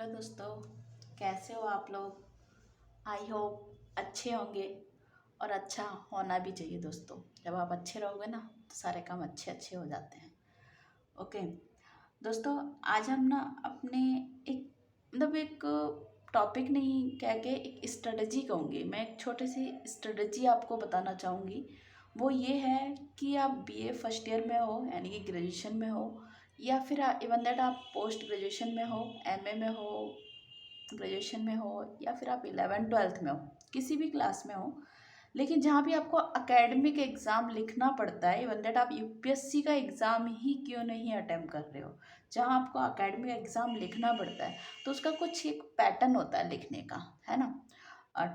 Hello दोस्तों, कैसे हो आप लोग। आई होप अच्छे होंगे और अच्छा होना भी चाहिए दोस्तों। जब आप अच्छे रहोगे ना तो सारे काम अच्छे अच्छे हो जाते हैं। ओके दोस्तों, आज हम ना अपने एक एक टॉपिक नहीं कह के एक स्ट्रेटजी कहूँगी। मैं एक छोटी सी स्ट्रेटजी आपको बताना चाहूँगी। वो ये है कि आप बीए फर्स्ट ईयर में हो यानी कि ग्रेजुएशन में हो, या फिर इवन दैट आप पोस्ट ग्रेजुएशन में हो, एमए में हो, ग्रेजुएशन में हो, या फिर आप 11th 12th में हो, किसी भी क्लास में हो, लेकिन जहाँ भी आपको एकेडमिक एग्ज़ाम लिखना पड़ता है, इवन दैट आप यूपीएससी का एग्ज़ाम ही क्यों नहीं अटेम्प्ट कर रहे हो, जहाँ आपको एकेडमिक एग्ज़ाम लिखना पड़ता है तो उसका कुछ एक पैटर्न होता है लिखने का, है ना।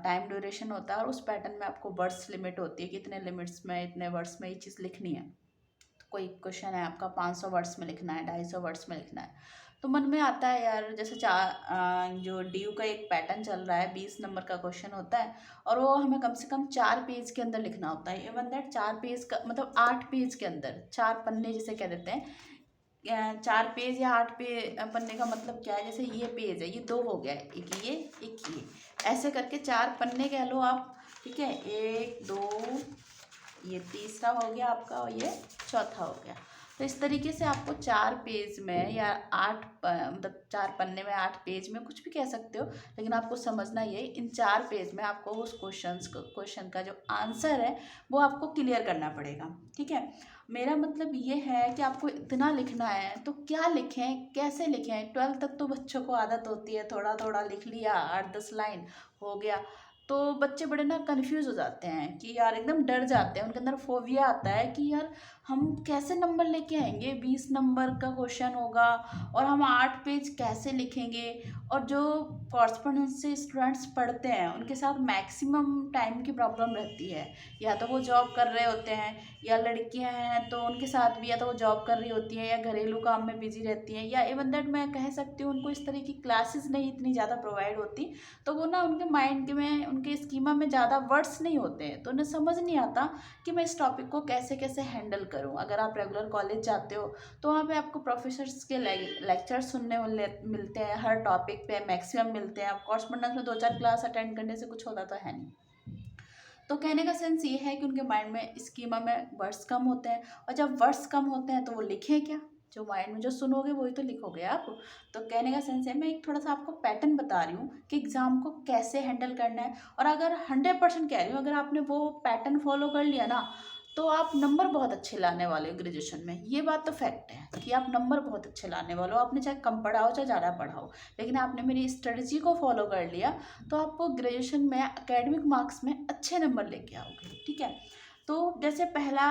टाइम ड्यूरेशन होता है और उस पैटर्न में आपको वर्ड्स लिमिट होती है कि इतने लिमिट्स में, इतने वर्ड्स में ये चीज़ लिखनी है। तो कोई क्वेश्चन है आपका 500 वर्ड्स में लिखना है, 250 वर्ड्स में लिखना है, तो मन में आता है यार, जैसे जो डीयू का एक पैटर्न चल रहा है, 20 नंबर का क्वेश्चन होता है और वो हमें कम से कम 4 पेज के अंदर लिखना होता है। इवन दैट 4 पेज का मतलब 8 पेज के अंदर, 4 पन्ने जिसे कह देते हैं। 4 पेज या 8 पन्ने का मतलब क्या है, जैसे ये पेज है, ये 2 हो गया है, एक ये, ऐसे करके 4 पन्ने कह लो आप। ठीक है, 1 2, ये तीसरा हो गया आपका और ये चौथा हो गया। तो इस तरीके से आपको 4 पेज में या 4 पन्ने में, 8 पेज में, कुछ भी कह सकते हो, लेकिन आपको समझना ये, इन 4 पेज में आपको उस क्वेश्चन का जो आंसर है वो आपको क्लियर करना पड़ेगा। ठीक है, मेरा मतलब ये है कि आपको इतना लिखना है तो क्या लिखें, कैसे लिखें। 12th तक तो बच्चों को आदत होती है, थोड़ा थोड़ा लिख लिया, 8 10 लाइन हो गया। तो बच्चे बड़े ना कंफ्यूज हो जाते हैं कि यार, एकदम डर जाते हैं, उनके अंदर फोबिया आता है कि यार हम कैसे नंबर लेके आएंगे, 20 नंबर का क्वेश्चन होगा और हम 8 पेज कैसे लिखेंगे। और जो कॉरस्पॉन्डेंस से स्टूडेंट्स पढ़ते हैं उनके साथ मैक्सिमम टाइम की प्रॉब्लम रहती है। या तो वो जॉब कर रहे होते हैं, या लड़कियां हैं तो उनके साथ भी या तो वो जॉब कर रही होती हैं या घरेलू काम में बिजी रहती हैं, या इवन दैट मैं कह सकती हूँ उनको इस तरह की क्लासेस नहीं इतनी ज़्यादा प्रोवाइड होती। तो वो ना उनके माइंड में, उनके स्कीमा में ज़्यादा वर्ड्स नहीं होते हैं, तो उन्हें समझ नहीं आता कि मैं इस टॉपिक को कैसे कैसे हैंडल करूँ। अगर आप रेगुलर कॉलेज जाते हो तो वहाँ पे आपको प्रोफेसर्स के लेक्चर सुनने मिलते हैं, हर टॉपिक पे मैक्सिमम मिलते हैं। आप कॉरस्पॉन्डेंस में 2 4 क्लास अटेंड करने से कुछ होता तो है नहीं। तो कहने का सेंस ये है कि उनके माइंड में, स्कीमा में वर्ड्स कम होते हैं, और जब वर्ड्स कम होते हैं तो वो लिखें क्या, जो माइंड में जो सुनोगे वही तो लिखोगे आप। तो कहने का सेंस है, मैं एक थोड़ा सा आपको पैटर्न बता रही हूँ कि एग्ज़ाम को कैसे हैंडल करना है। और अगर 100% कह रही हूँ, अगर आपने वो पैटर्न फॉलो कर लिया ना तो आप नंबर बहुत अच्छे लाने वाले हो ग्रेजुएशन में। ये बात तो फैक्ट है कि आप नंबर बहुत अच्छे लाने वाले हो, आपने चाहे कम पढ़ा हो चाहे ज़्यादा पढ़ा हो, लेकिन आपने मेरी स्ट्रेटजी को फॉलो कर लिया तो आपको ग्रेजुएशन में एकेडमिक मार्क्स में अच्छे नंबर लेके आओगे। ठीक है, तो जैसे पहला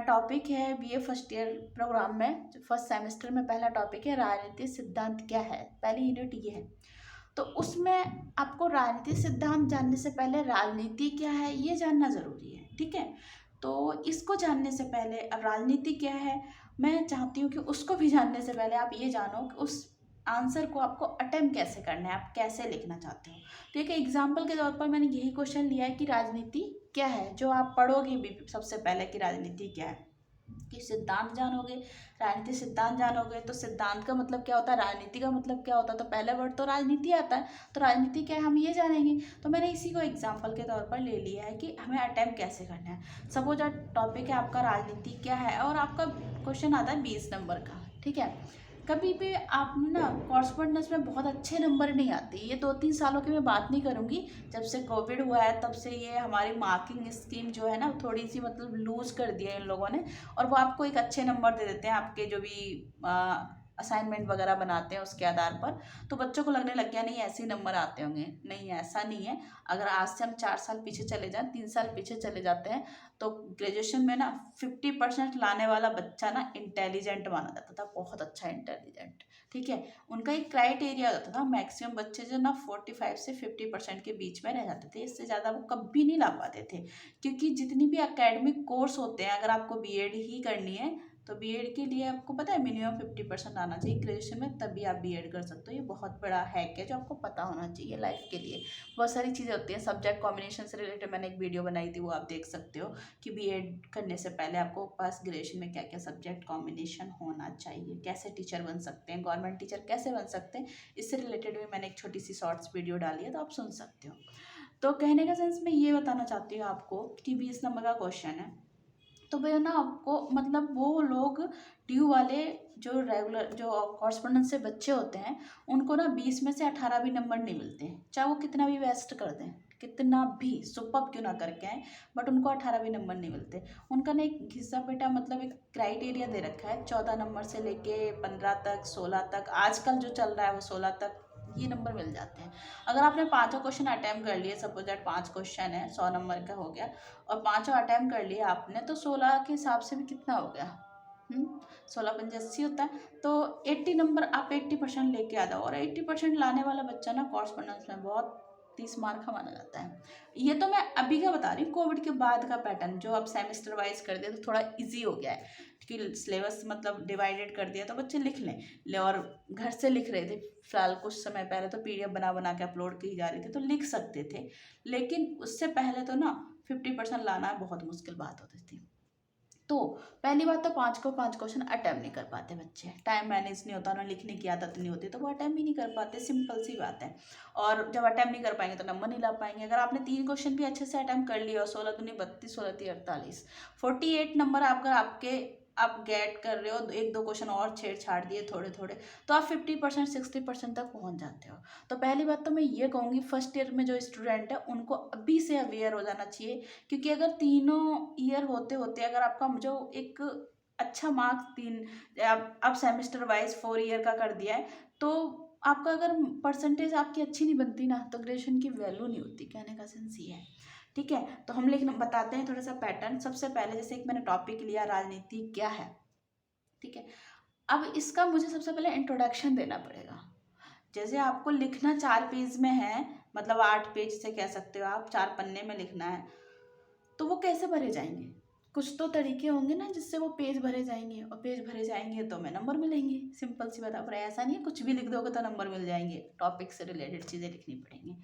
टॉपिक है बीए फर्स्ट ईयर प्रोग्राम में, फर्स्ट सेमेस्टर में पहला टॉपिक है राजनीतिक सिद्धांत क्या है। पहली यूनिट ये है। तो उसमें आपको राजनीतिक सिद्धांत जानने से पहले राजनीति क्या है ये जानना ज़रूरी है। ठीक है, तो इसको जानने से पहले, अब राजनीति क्या है मैं चाहती हूँ कि उसको भी जानने से पहले आप ये जानो कि उस आंसर को आपको अटेम्प्ट कैसे करना है, आप कैसे लिखना चाहते हो। तो एक एग्जाम्पल के तौर पर मैंने यही क्वेश्चन लिया है कि राजनीति क्या है, जो आप पढ़ोगे भी सबसे पहले कि राजनीति क्या है, कि सिद्धांत जानोगे। राजनीति सिद्धांत जानोगे तो सिद्धांत का मतलब क्या होता है, राजनीति का मतलब क्या होता है, तो पहला वर्ड तो राजनीति आता है। तो राजनीति क्या है हम ये जानेंगे। तो मैंने इसी को एग्जाम्पल के तौर पर ले लिया है कि हमें अटेम्प्ट कैसे करना है। सपोज टॉपिक है आपका राजनीति क्या है और आपका क्वेश्चन आता है 20 नंबर का। ठीक है, कभी भी आप ना कॉरस्पॉन्डेंस में बहुत अच्छे नंबर नहीं आते। ये 2 3 सालों की मैं बात नहीं करूँगी, जब से कोविड हुआ है तब से ये हमारी मार्किंग स्कीम जो है ना थोड़ी सी मतलब लूज़ कर दिया है इन लोगों ने, और वो आपको एक अच्छे नंबर दे देते हैं आपके जो भी असाइनमेंट वगैरह बनाते हैं उसके आधार पर। तो बच्चों को लगने लग गया नहीं ऐसे ही नंबर आते होंगे। नहीं, ऐसा नहीं है। अगर आज से हम 4 साल पीछे चले जाएं, 3 साल पीछे चले जाते हैं, तो ग्रेजुएशन में ना 50% लाने वाला बच्चा ना इंटेलिजेंट माना जाता था, बहुत अच्छा इंटेलिजेंट। ठीक है, उनका एक क्राइटेरिया होता था, मैक्सिमम बच्चे जो ना 45 से 50% के बीच में रह जाते थे, इससे ज़्यादा वो कभी नहीं ला पाते थे। क्योंकि जितनी भी एकेडमिक कोर्स होते हैं, अगर आपको बीएड ही करनी है तो बीएड के लिए आपको पता है मिनिमम 50% आना चाहिए ग्रेजुएशन में, तभी आप बीएड कर सकते हो। ये बहुत बड़ा हैक है जो आपको पता होना चाहिए लाइफ के लिए। बहुत सारी चीज़ें होती हैं, सब्जेक्ट कॉम्बिनेशन से रिलेटेड मैंने एक वीडियो बनाई थी, वो आप देख सकते हो कि बीएड करने से पहले आपको पास ग्रेजुएशन में क्या क्या सब्जेक्ट कॉम्बिनेशन होना चाहिए, कैसे टीचर बन सकते हैं, गवर्नमेंट टीचर कैसे बन सकते हैं, इससे रिलेटेड भी मैंने एक छोटी सी शॉर्ट्स वीडियो डाली है, तो आप सुन सकते हो। तो कहने का सेंस मैं ये बताना चाहती हूँ आपको कि 20 नंबर का क्वेश्चन है, तो भैया ना आपको मतलब वो लोग ड्यू वाले जो रेगुलर जो कॉरस्पॉन्डेंस से बच्चे होते हैं, उनको ना 20 में से 18 भी नंबर नहीं मिलते, चाहे वो कितना भी वेस्ट कर दें, कितना भी सुपर क्यों ना करके आए, बट उनको 18 भी नंबर नहीं मिलते। उनका ना एक हिस्सा बेटा मतलब एक क्राइटेरिया दे रखा है, 14 नंबर से लेके 15 तक, 16 तक, आजकल जो चल रहा है वो 16 तक ये नंबर मिल जाते हैं। अगर आपने पाँचों क्वेश्चन अटैम्प्ट कर लिए, सपोज दैट 5 क्वेश्चन है, 100 नंबर का हो गया, और पाँचों अटैम्प्ट कर लिया आपने, तो 16 के हिसाब से भी कितना हो गया, 16 पंजे 80 होता है। तो 80 नंबर आप 80% लेके आ जाओ, और 80% लाने वाला बच्चा ना कॉरस्पॉन्डेंस में बहुत 30 मार्क का माना जाता है। ये तो मैं अभी का बता रही हूँ, कोविड के बाद का पैटर्न जो अब सेमेस्टर वाइज कर दिया तो थोड़ा ईजी हो गया है कि सिलेबस मतलब डिवाइडेड कर दिया, तो बच्चे लिख लें और घर से लिख रहे थे। फिलहाल कुछ समय पहले तो पीडीएफ बना बना के अपलोड की जा रही थी, तो लिख सकते थे, लेकिन उससे पहले तो ना 50% लाना बहुत मुश्किल बात होती थी। तो पहली बात तो 5 क्वेश्चन अटैम्प्ट नहीं कर पाते बच्चे, टाइम मैनेज नहीं होता, उन्हें लिखने की आदत नहीं होती, तो वो अटैम्प्ट ही नहीं कर पाते, सिंपल सी बात है। और जब अटैम्प्ट नहीं कर पाएंगे तो नंबर नहीं ला पाएंगे। अगर आपने 3 क्वेश्चन भी अच्छे से अटैम्प्ट कर लिया और 16 दूनी 32, 16 तीन 48, 48 नंबर अगर आपके आप गेट कर रहे हो, 1-2 क्वेश्चन और छेड़छाड़ दिए थोड़े थोड़े, तो आप 50% 60% तक पहुंच जाते हो। तो पहली बात तो मैं ये कहूँगी, फर्स्ट ईयर में जो स्टूडेंट है उनको अभी से अवेयर हो जाना चाहिए, क्योंकि अगर तीनों ईयर होते होते अगर आपका जो एक अच्छा मार्क्स आप सेमेस्टर वाइज 4 ईयर का कर दिया है, तो आपका अगर परसेंटेज आपकी अच्छी नहीं बनती ना, तो ग्रेजुएशन की वैल्यू नहीं होती। कहने का सेंस ये है, ठीक है। तो हम लेकिन बताते हैं थोड़ा सा पैटर्न। सबसे पहले जैसे एक मैंने टॉपिक लिया, राजनीति क्या है, ठीक है। अब इसका मुझे सबसे पहले इंट्रोडक्शन देना पड़ेगा। जैसे आपको लिखना 4 पेज में है, मतलब 8 पेज से कह सकते हो आप, 4 पन्ने में लिखना है, तो वो कैसे भरे जाएंगे? कुछ तो तरीके होंगे ना जिससे वो पेज भरे जाएंगे, और पेज भरे जाएंगे तो हमें नंबर मिलेंगे, सिंपल सी बात है। पर ऐसा नहीं है कुछ भी लिख दोगे तो नंबर मिल जाएंगे, टॉपिक से रिलेटेड चीज़ें लिखनी पड़ेंगी।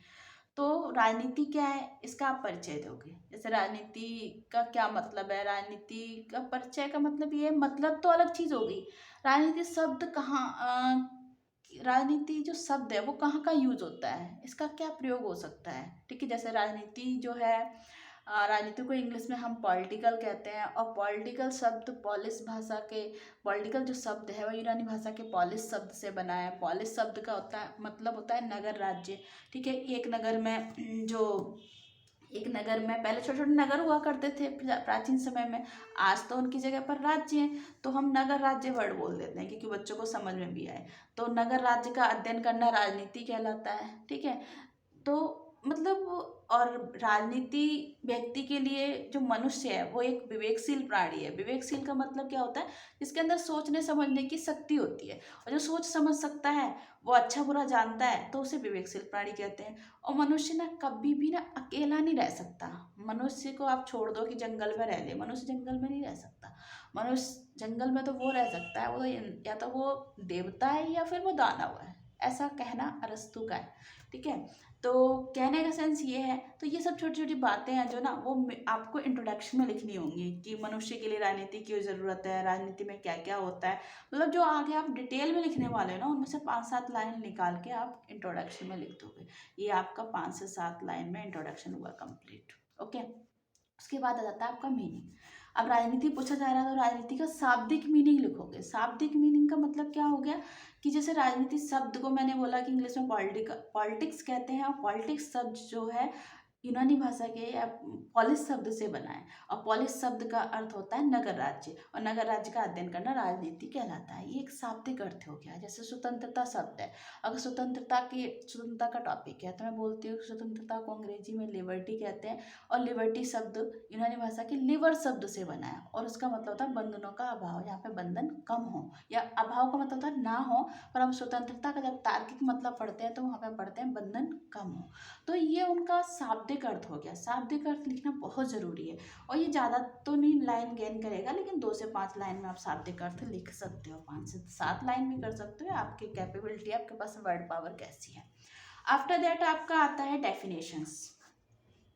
तो राजनीति क्या है, इसका आप परिचय दोगे। जैसे राजनीति का क्या मतलब है, राजनीति का परिचय का मतलब ये है, मतलब तो अलग चीज़ होगी। राजनीति शब्द राजनीति जो शब्द है वो कहाँ का यूज होता है, इसका क्या प्रयोग हो सकता है, ठीक है। जैसे राजनीति जो है, राजनीति को इंग्लिश में हम पॉलिटिकल कहते हैं, और पॉलिटिकल शब्द पॉलिश भाषा के, पॉलिटिकल जो शब्द है वो यूनानी भाषा के पॉलिश शब्द से बना है। पॉलिश शब्द का होता है मतलब होता है नगर राज्य, ठीक है। एक नगर में पहले छोटे छोटे नगर हुआ करते थे प्राचीन समय में, आज तो उनकी जगह पर राज्य हैं, तो हम नगर राज्य वर्ड बोल देते हैं क्योंकि बच्चों को समझ में भी आए। तो नगर राज्य का अध्ययन करना राजनीति कहलाता है, ठीक है। तो मतलब, और राजनीति व्यक्ति के लिए जो मनुष्य है वो एक विवेकशील प्राणी है। विवेकशील का मतलब क्या होता है, जिसके अंदर सोचने समझने की शक्ति होती है, और जो सोच समझ सकता है, वो अच्छा बुरा जानता है, तो उसे विवेकशील प्राणी कहते हैं। और मनुष्य ना कभी भी ना अकेला नहीं रह सकता। मनुष्य को आप छोड़ दो कि जंगल में रह ले, मनुष्य जंगल में नहीं रह सकता। मनुष्य जंगल में तो वो रह सकता है, वो या तो वो देवता है या फिर वो दानव है, ऐसा कहना अरस्तु का है, ठीक है। तो कहने का सेंस ये है। तो ये सब छोटी छोटी बातें हैं जो ना वो आपको इंट्रोडक्शन में लिखनी होंगी, कि मनुष्य के लिए राजनीति की ज़रूरत है, राजनीति में क्या क्या होता है, मतलब जो आगे आप डिटेल में लिखने वाले हो ना, उनमें से 5-7 लाइन निकाल के आप इंट्रोडक्शन में लिख दोगे। ये आपका 5 से 7 लाइन में इंट्रोडक्शन हुआ कंप्लीट, ओके। उसके बाद आ जाता है आपका मीनिंग। अब राजनीति पूछा जा रहा है तो राजनीति का शाब्दिक मीनिंग लिखोगे। शाब्दिक मीनिंग का मतलब क्या हो गया, कि जैसे राजनीति शब्द को मैंने बोला कि इंग्लिश में पॉलिटिक्स कहते हैं, और पॉलिटिक्स शब्द जो है यूनानी भाषा के या पॉलिस शब्द से बना है, और पॉलिस शब्द का अर्थ होता है नगर राज्य, और नगर राज्य का अध्ययन करना राजनीति कहलाता है। ये एक शाब्दिक अर्थ हो गया। जैसे स्वतंत्रता शब्द है, अगर स्वतंत्रता का टॉपिक है तो मैं बोलती हूँ स्वतंत्रता को अंग्रेजी में लिबर्टी कहते हैं, और लिबर्टी शब्द यूनानी भाषा के लिवर शब्द से बना है, और उसका मतलब होता है बंधनों का अभाव, यहाँ पे बंधन कम हो, या अभाव का मतलब होता है ना हो, पर हम स्वतंत्रता का जब तार्किक मतलब पढ़ते हैं तो वहाँ पे पढ़ते हैं बंधन कम हो। तो ये उनका शाब्दिक शाब्दिक अर्थ हो गया। शाब्दिक अर्थ लिखना बहुत ज़रूरी है, और ये ज़्यादा तो नहीं लाइन गेन करेगा, लेकिन 2 से 5 लाइन में आप शाब्दिक अर्थ लिख सकते हो, 5 से 7 लाइन भी कर सकते हो, आपकी कैपेबिलिटी, आपके पास वर्ड पावर कैसी है। आफ्टर दैट आपका आता है डेफिनेशंस।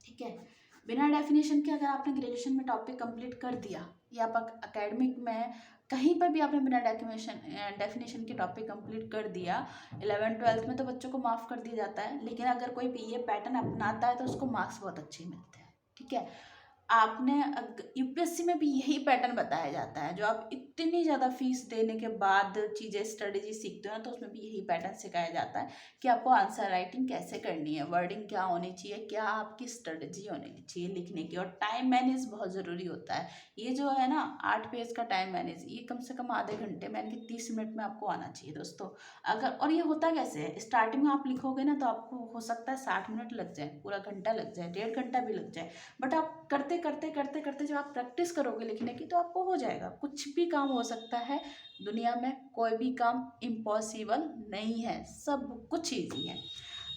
ठीक है, बिना डेफिनेशन के अगर आपने ग्रेजुएशन में टॉपिक कंप्लीट कर दिया, या आप अकेडमिक में कहीं पर भी आपने बिना डेफिनेशन के टॉपिक कंप्लीट कर दिया, 11th-12th में तो बच्चों को माफ़ कर दिया जाता है, लेकिन अगर कोई ये पैटर्न अपनाता है तो उसको मार्क्स बहुत अच्छे मिलते हैं। ठीक है, आपने यूपीएससी में भी यही पैटर्न बताया जाता है, जो आप इतनी ज़्यादा फीस देने के बाद चीज़ें स्ट्रेटेजी सीखते हो ना, तो उसमें भी यही पैटर्न सिखाया जाता है कि आपको आंसर राइटिंग कैसे करनी है, वर्डिंग क्या होनी चाहिए, क्या आपकी स्ट्रेटेजी होनी चाहिए लिखने की, और टाइम मैनेज बहुत ज़रूरी होता है। ये जो है ना 8 पेज का टाइम मैनेज, ये कम से कम आधे घंटे में, यानी कि 30 मिनट में आपको आना चाहिए दोस्तों। अगर, और ये होता कैसे है, स्टार्टिंग में आप लिखोगे ना तो आपको हो सकता है 60 मिनट लग जाए, पूरा घंटा लग जाए, 1.5 घंटा भी लग जाए, बट आप करते करते करते करते जब आप प्रैक्टिस करोगे लिखने की तो आपको हो जाएगा। कुछ भी काम हो सकता है दुनिया में, कोई भी काम इम्पॉसिबल नहीं है, सब कुछ ईजी है।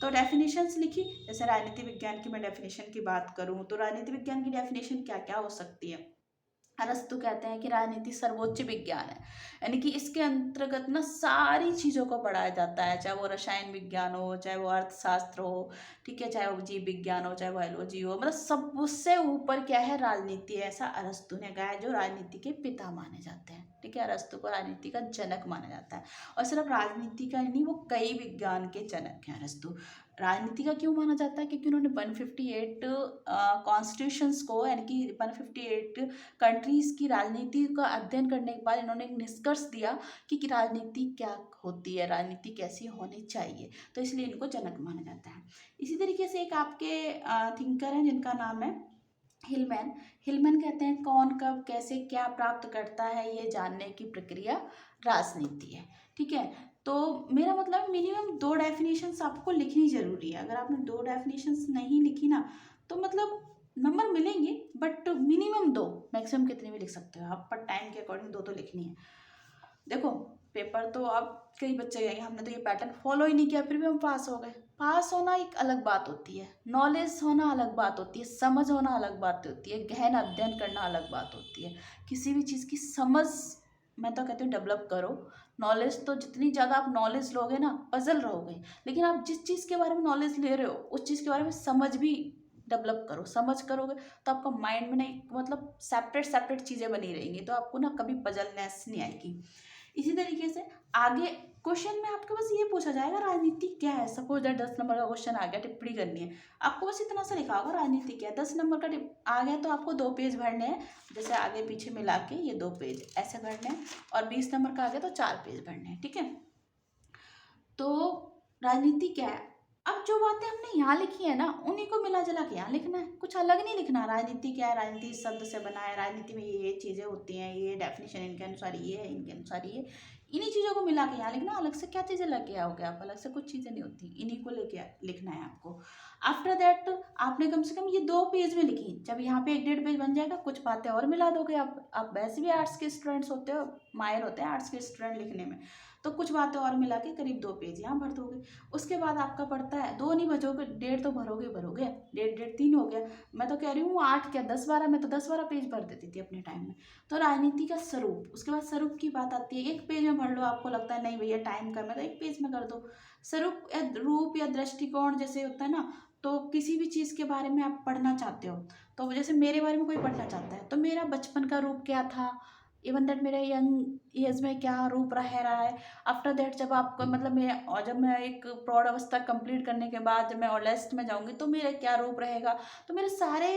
तो डेफिनेशंस लिखी, जैसे राजनीति विज्ञान की मैं डेफिनेशन की बात करूँ तो राजनीति विज्ञान की डेफिनेशन क्या क्या हो सकती है। अरस्तु कहते हैं कि राजनीति सर्वोच्च विज्ञान है, यानी कि इसके अंतर्गत ना सारी चीज़ों को पढ़ाया जाता है, चाहे वो रसायन विज्ञान हो, चाहे वो अर्थशास्त्र हो, ठीक है, चाहे वो जीव विज्ञान हो, चाहे बायोलॉजी हो, मतलब सब उससे ऊपर क्या है, राजनीति है। ऐसा अरस्तु ने कहा है, जो राजनीति के पिता माने जाते हैं। ठीक है, अरस्तु को राजनीति का जनक माना जाता है, और सिर्फ राजनीति का नहीं, वो कई विज्ञान के जनक हैं अरस्तु। राजनीति का क्यों माना जाता है, क्योंकि उन्होंने 158 कॉन्स्टिट्यूशंस को, यानी कि 158 कंट्रीज़ की राजनीति का अध्ययन करने के बाद इन्होंने एक निष्कर्ष दिया कि राजनीति क्या होती है, राजनीति कैसी होनी चाहिए, तो इसलिए इनको जनक माना जाता है। इसी तरीके से एक आपके थिंकर हैं जिनका नाम है हिलमैन। हिलमैन कहते हैं कौन कब कैसे क्या प्राप्त करता है, ये जानने की प्रक्रिया राजनीति है। ठीक है, तो मेरा मतलब मिनिमम 2 डेफिनेशंस आपको लिखनी ज़रूरी है। अगर आपने 2 डेफिनेशंस नहीं लिखी ना तो मतलब नंबर मिलेंगे, बट मिनिमम 2, मैक्सिमम कितने भी लिख सकते हो आप, पर टाइम के अकॉर्डिंग 2 तो लिखनी है। देखो पेपर तो अब कई बच्चे गए, हमने तो ये पैटर्न फॉलो ही नहीं किया फिर भी हम पास हो गए। पास होना एक अलग बात होती है, नॉलेज होना अलग बात होती है, समझ होना अलग बात होती है, गहन अध्ययन करना अलग बात होती है। किसी भी चीज़ की समझ, मैं तो कहती हूँ डेवलप करो। नॉलेज तो जितनी ज़्यादा आप नॉलेज लोगे ना, पजल रहोगे, लेकिन आप जिस चीज़ के बारे में नॉलेज ले रहे हो उस चीज़ के बारे में समझ भी डेवलप करो। समझ करोगे तो आपका माइंड में ना एक मतलब सेपरेट सेपरेट चीज़ें बनी रहेंगी, तो आपको ना कभी पजलनेस नहीं आएगी। इसी तरीके से आगे क्वेश्चन में आपके बस ये पूछा जाएगा राजनीति क्या है। सपोज दैट 10 नंबर का क्वेश्चन आ गया, टिप्पणी करनी है, आपको बस इतना सा लिखा होगा राजनीति क्या है। 10 नंबर का आ गया तो आपको 2 पेज भरने हैं, जैसे आगे पीछे मिला के ये 2 पेज ऐसे भरने हैं, और 20 नंबर का आ गया तो 4 पेज भरने हैं। ठीक है, तो राजनीति क्या है। अब जो बातें हमने यहाँ लिखी है ना उन्हीं को मिला जुला के यहाँ लिखना है, कुछ अलग नहीं लिखना। राजनीति क्या है, राजनीति शब्द से बना है, राजनीति में ये चीज़ें होती हैं, ये डेफिनेशन इनके अनुसार ये है, इनके अनुसार ये, इन्हीं चीज़ों को मिला के यहाँ लिखना। अलग से क्या चीज़ें लेके आओगे आप, अलग से कुछ चीज़ें नहीं होती, इन्हीं को लेके लिखना है आपको। आफ्टर दैट आपने कम से कम ये 2 पेज में लिखी, जब यहाँ पे 1-1.5 पेज बन जाएगा, कुछ बातें और मिला दोगे आप वैसे भी आर्ट्स के स्टूडेंट्स होते हो, माहिर होते हैं आर्ट्स के स्टूडेंट लिखने में, तो कुछ बातें और मिला के करीब 2 पेज यहाँ भर दोगे। उसके बाद आपका पड़ता है 2 नहीं बचोगे, 1.5 तो भरोगे 1.5 3 हो गया। मैं तो कह रही हूँ 8 क्या 10-12, मैं तो 10-12 पेज भर देती थी अपने टाइम में। तो राजनीति का स्वरूप, उसके बाद स्वरूप की बात आती है, 1 पेज में भर लो, आपको लगता है नहीं भैया टाइम कम है तो 1 पेज में कर दो। स्वरूप या रूप या दृष्टिकोण जैसे होता है ना, तो किसी भी चीज़ के बारे में आप पढ़ना चाहते हो, तो जैसे मेरे बारे में कोई पढ़ना चाहता है तो मेरा बचपन का रूप क्या था, इवन दैट मेरे यंग एज में क्या रूप रह रहा है। आफ्टर दैट जब आपको मतलब जब मैं एक प्रौढ़ अवस्था कंप्लीट करने के बाद जब मैं ऑलेस्ट में जाऊंगी तो मेरा क्या रूप रहेगा, तो मेरे सारे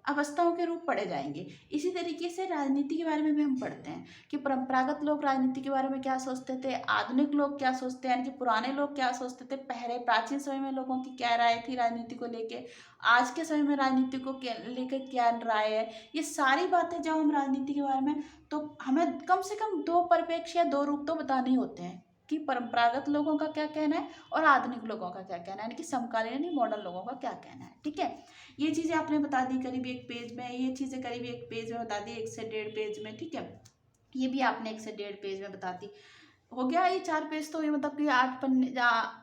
अवस्थाओं के रूप पढ़े जाएंगे। इसी तरीके से राजनीति के बारे में भी हम पढ़ते हैं कि परंपरागत लोग राजनीति के बारे में क्या सोचते थे, आधुनिक लोग क्या सोचते हैं, यानी कि पुराने लोग क्या सोचते थे, पहले प्राचीन समय में लोगों की क्या राय थी राजनीति को लेके, आज के समय में राजनीति को लेकर क्या राय है। ये सारी बातें जब हम राजनीति के बारे में, तो हमें कम से कम 2 परिप्रेक्ष्य या 2 रूप तो बताने ही होते हैं कि परंपरागत लोगों का क्या कहना है और आधुनिक लोगों का क्या कहना है, यानी कि समकालीन यानी मॉडर्न लोगों का क्या कहना है। ठीक है, ये चीज़ें आपने बता दी करीब 1 पेज में, ये चीज़ें करीब 1 पेज में बता दी, 1 से 1.5 पेज में। ठीक है, ये भी आपने 1 से 1.5 पेज में बता दी। हो गया ये 4 पेज, तो ये मतलब कि 8 पन्ने,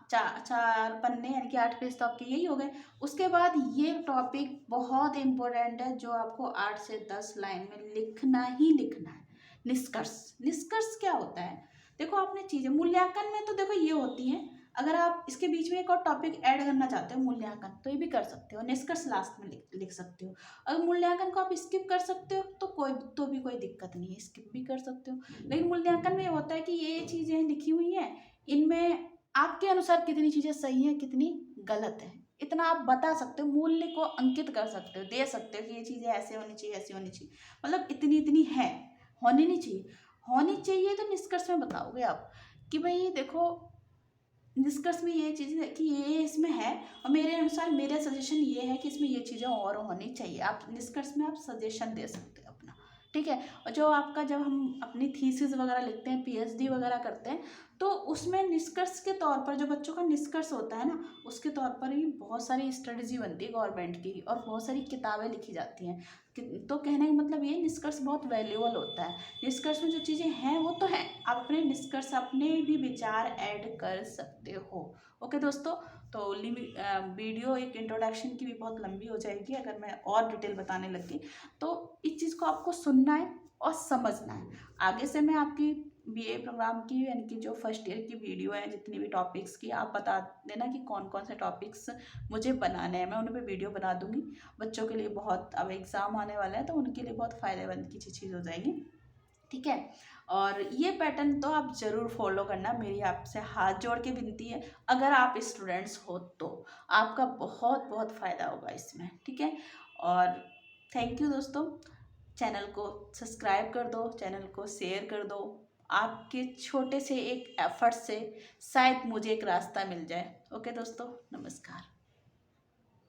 4 पन्ने यानी कि 8 पेज तो आपके यही हो गए। उसके बाद ये टॉपिक बहुत इम्पोर्टेंट है जो आपको 8 से 10 लाइन में लिखना ही लिखना है। निष्कर्ष। निष्कर्ष क्या होता है? देखो आपने चीज़ें मूल्यांकन में तो देखो ये होती हैं। अगर आप इसके बीच में एक और टॉपिक ऐड करना चाहते हो मूल्यांकन, तो ये भी कर सकते हो, निष्कर्ष लास्ट में लिख सकते हो। अगर मूल्यांकन को आप स्किप कर सकते हो तो भी कोई दिक्कत नहीं है, स्किप भी कर सकते हो। लेकिन मूल्यांकन में ये होता है कि ये चीज़ें लिखी हुई हैं, इनमें आपके अनुसार कितनी चीज़ें सही हैं, कितनी गलत है, इतना आप बता सकते हो, मूल्य को अंकित कर सकते हो, दे सकते हो कि ये चीज़ें ऐसे होनी चाहिए, ऐसी होनी चाहिए, मतलब इतनी इतनी है, होनी नहीं चाहिए, होनी चाहिए तो निष्कर्ष में बताओगे आप कि भाई देखो निष्कर्ष में ये चीज़ है कि ये इसमें है, और मेरे अनुसार मेरा सजेशन ये है कि इसमें ये चीज़ें और होनी चाहिए। आप निष्कर्ष में आप सजेशन दे सकते हो अपना, ठीक है। और जो आपका जब हम अपनी थीसिस वगैरह लिखते हैं, पीएचडी वगैरह करते हैं, तो उसमें निष्कर्ष के तौर पर जो बच्चों का निष्कर्ष होता है ना, उसके तौर पर ही बहुत सारी स्ट्रेटजी बनती है गवर्नमेंट की, और बहुत सारी किताबें लिखी जाती हैं। तो कहने का मतलब ये निष्कर्ष बहुत वैल्यूबल होता है। निष्कर्ष में जो चीज़ें हैं वो तो हैं, आप अपने निष्कर्ष अपने भी विचार ऐड कर सकते हो। ओके दोस्तों, तो वीडियो एक इंट्रोडक्शन की भी बहुत लंबी हो जाएगी अगर मैं और डिटेल बताने लगी, तो इस चीज़ को आपको सुनना है और समझना है। आगे से मैं आपकी बीए प्रोग्राम की यानी कि जो फर्स्ट ईयर की वीडियो है, जितनी भी टॉपिक्स की, आप बता देना कि कौन कौन से टॉपिक्स मुझे बनाने हैं, मैं उन पर वीडियो बना दूंगी। बच्चों के लिए बहुत, अब एग्ज़ाम आने वाला है तो उनके लिए बहुत फ़ायदेमंद की चीज़ हो जाएगी, ठीक है। और ये पैटर्न तो आप ज़रूर फॉलो करना, मेरी आपसे हाथ जोड़ के विनती है। अगर आप स्टूडेंट्स हो तो आपका बहुत बहुत फ़ायदा होगा इसमें, ठीक है। और थैंक यू दोस्तों, चैनल को सब्सक्राइब कर दो, चैनल को शेयर कर दो। आपके छोटे से एक एफर्ट से शायद मुझे एक रास्ता मिल जाए। ओके दोस्तों, नमस्कार।